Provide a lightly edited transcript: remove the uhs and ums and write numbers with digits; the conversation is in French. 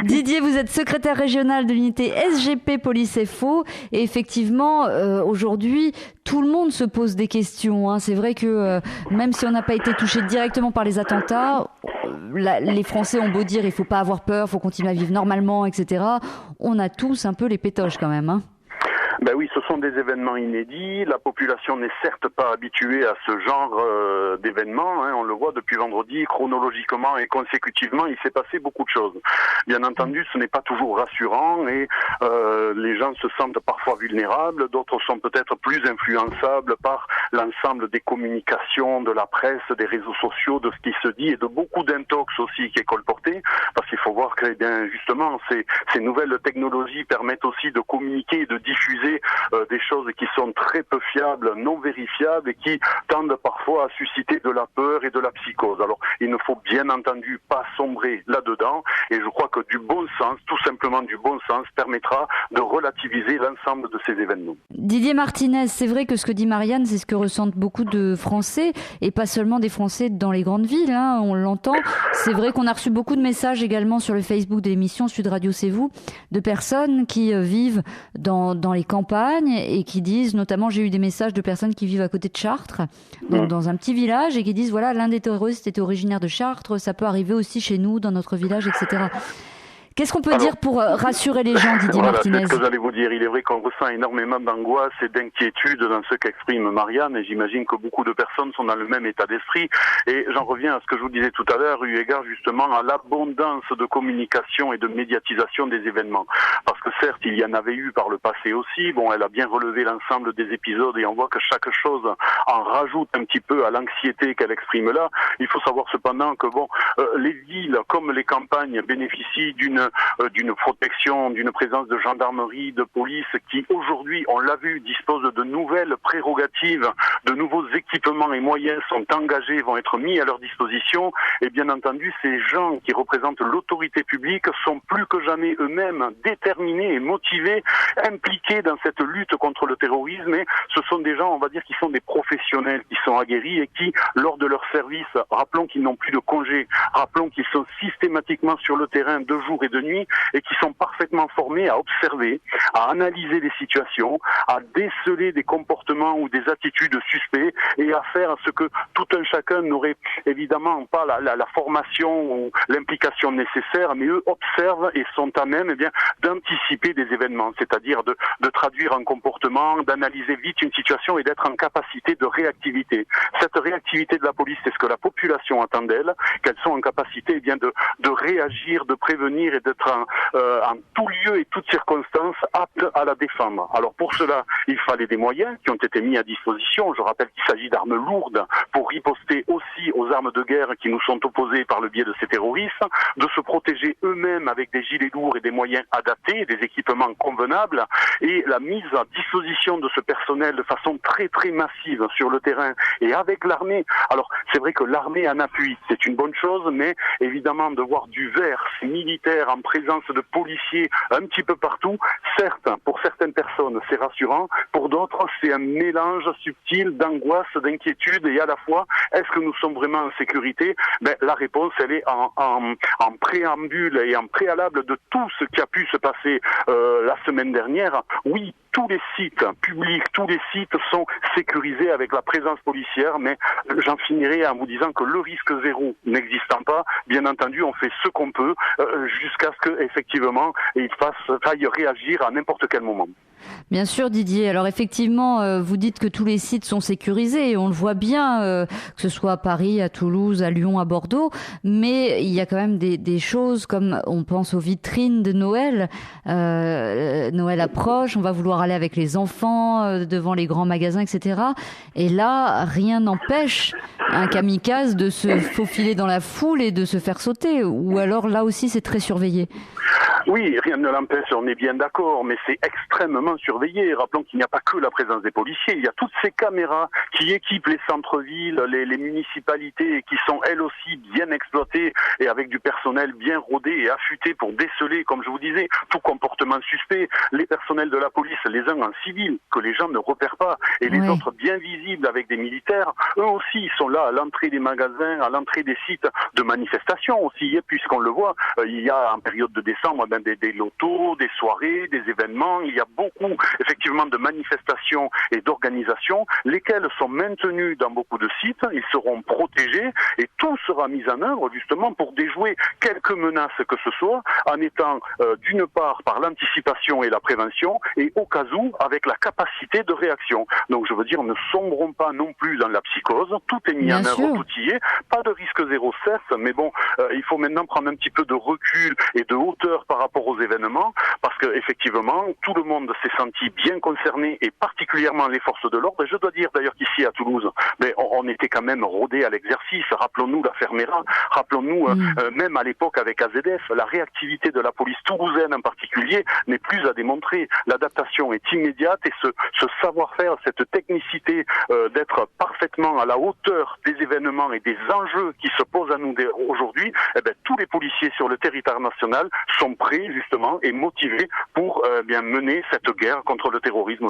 Didier, vous êtes secrétaire régional de l'unité SGP Police FO et effectivement, aujourd'hui, tout le monde se pose des questions. Hein. C'est vrai que même si on n'a pas été touché directement par les attentats, les Français ont beau dire il ne faut pas avoir peur, il faut continuer à vivre normalement, etc. On a tous un peu les pétoches quand même. Hein. Ben oui, ce sont des événements inédits. La population n'est certes pas habituée à ce genre d'événements. Hein. On le voit depuis vendredi, chronologiquement et consécutivement, il s'est passé beaucoup de choses. Bien entendu, ce n'est pas toujours rassurant et les gens se sentent parfois vulnérables. D'autres sont peut-être plus influençables par l'ensemble des communications, de la presse, des réseaux sociaux, de ce qui se dit et de beaucoup d'intox aussi qui est colporté. Parce qu'il faut voir que, eh bien, justement, ces nouvelles technologies permettent aussi de communiquer et de diffuser des choses qui sont très peu fiables, non vérifiables et qui tendent parfois à susciter de la peur et de la psychose. Alors, il ne faut bien entendu pas sombrer là-dedans et je crois que du bon sens, tout simplement du bon sens, permettra de relativiser l'ensemble de ces événements. Didier Martinez, c'est vrai que ce que dit Marianne, c'est ce que ressentent beaucoup de Français et pas seulement des Français dans les grandes villes, hein, on l'entend. C'est vrai qu'on a reçu beaucoup de messages également sur le Facebook de l'émission Sud Radio C'est Vous, de personnes qui vivent dans les campagnes et qui disent, notamment j'ai eu des messages de personnes qui vivent à côté de Chartres, donc dans un petit village, et qui disent voilà, l'un des terroristes était originaire de Chartres, ça peut arriver aussi chez nous, dans notre village, etc. Qu'est-ce qu'on peut dire pour rassurer les gens, Didier Martinez? C'est ce que j'allais vous dire. Il est vrai qu'on ressent énormément d'angoisse et d'inquiétude dans ce qu'exprime Marianne, et j'imagine que beaucoup de personnes sont dans le même état d'esprit. Et j'en reviens à ce que je vous disais tout à l'heure, eu égard justement à l'abondance de communication et de médiatisation des événements. Parce que certes, il y en avait eu par le passé aussi. Bon, elle a bien relevé l'ensemble des épisodes et on voit que chaque chose en rajoute un petit peu à l'anxiété qu'elle exprime là. Il faut savoir cependant que bon, les villes comme les campagnes bénéficient d'une protection, d'une présence de gendarmerie, de police qui aujourd'hui, on l'a vu, disposent de nouvelles prérogatives, de nouveaux équipements et moyens sont engagés, vont être mis à leur disposition. Et bien entendu, ces gens qui représentent l'autorité publique sont plus que jamais eux-mêmes déterminés et motivés, impliqués dans cette lutte contre le terrorisme. Et ce sont des gens, on va dire, qui sont des professionnels, qui sont aguerris et qui, lors de leur service, rappelons qu'ils n'ont plus de congés, rappelons qu'ils sont systématiquement sur le terrain de jour et de nuit et qui sont parfaitement formés à observer, à analyser les situations, à déceler des comportements ou des attitudes suspects et à faire ce que tout un chacun n'aurait évidemment pas la formation ou l'implication nécessaire, mais eux observent et sont à même d'anticiper des événements, c'est-à-dire de traduire un comportement, d'analyser vite une situation et d'être en capacité de réactivité. Cette réactivité de la police, c'est ce que la population attend d'elle, qu'elles sont en capacité de réagir, de prévenir et d'être en tout lieu et toutes circonstances aptes à la défendre. Alors pour cela, il fallait des moyens qui ont été mis à disposition. Je rappelle qu'il s'agit d'armes lourdes pour riposter aussi aux armes de guerre qui nous sont opposées par le biais de ces terroristes, de se protéger eux-mêmes avec des gilets lourds et des moyens adaptés, des équipements convenables, et la mise à disposition de ce personnel de façon très très massive sur le terrain et avec l'armée. Alors c'est vrai que l'armée en appui, c'est une bonne chose, mais évidemment de voir du verse militaire en présence de policiers un petit peu partout, certes, pour certaines personnes, c'est rassurant, pour d'autres, c'est un mélange subtil d'angoisse, d'inquiétude, et à la fois, est-ce que nous sommes vraiment en sécurité? La réponse, elle est en préambule et en préalable de tout ce qui a pu se passer la semaine dernière. Oui, tous les sites publics, tous les sites sont sécurisés avec la présence policière, mais j'en finirai en vous disant que le risque zéro n'existant pas, bien entendu, on fait ce qu'on peut jusqu'à ce que effectivement il faille réagir à n'importe quel moment. Bien sûr, Didier. Alors effectivement, vous dites que tous les sites sont sécurisés et on le voit bien, que ce soit à Paris, à Toulouse, à Lyon, à Bordeaux. Mais il y a quand même des choses comme on pense aux vitrines de Noël. Noël approche, on va vouloir aller avec les enfants devant les grands magasins, etc. Et là, rien n'empêche un kamikaze de se faufiler dans la foule et de se faire sauter. Ou alors là aussi, c'est très surveillé. Oui, rien ne l'empêche, on est bien d'accord, mais c'est extrêmement surveillé. Rappelons qu'il n'y a pas que la présence des policiers, il y a toutes ces caméras qui équipent les centres-villes, les municipalités, et qui sont elles aussi bien exploitées et avec du personnel bien rodé et affûté pour déceler, comme je vous disais, tout comportement suspect. Les personnels de la police, les uns en civil, que les gens ne repèrent pas, et les autres bien visibles avec des militaires, eux aussi sont là à l'entrée des magasins, à l'entrée des sites de manifestation aussi, puisqu'on le voit, il y a en période de décembre des lotos, des soirées, des événements, il y a beaucoup effectivement de manifestations et d'organisations, lesquelles sont maintenues dans beaucoup de sites, ils seront protégés et tout sera mis en œuvre justement pour déjouer quelques menaces que ce soit, en étant d'une part par l'anticipation et la prévention, et au cas où avec la capacité de réaction. Donc je veux dire, ne sombrons pas non plus dans la psychose, tout est mis en œuvre, tout y est, pas de risque zéro certes, mais bon, il faut maintenant prendre un petit peu de recul et de hauteur par rapport aux événements, parce que effectivement, tout le monde s'est senti bien concerné, et particulièrement les forces de l'ordre. Et je dois dire d'ailleurs qu'ici à Toulouse, on était quand même rodés à l'exercice. Rappelons-nous l'affaire Mera, rappelons-nous même à l'époque avec AZF, la réactivité de la police toulousaine en particulier n'est plus à démontrer. L'adaptation est immédiate, et ce savoir-faire, cette technicité d'être parfaitement à la hauteur des événements et des enjeux qui se posent à nous aujourd'hui, tous les policiers sur le territoire national sont prêts justement et motivés pour mener cette guerre contre le terrorisme.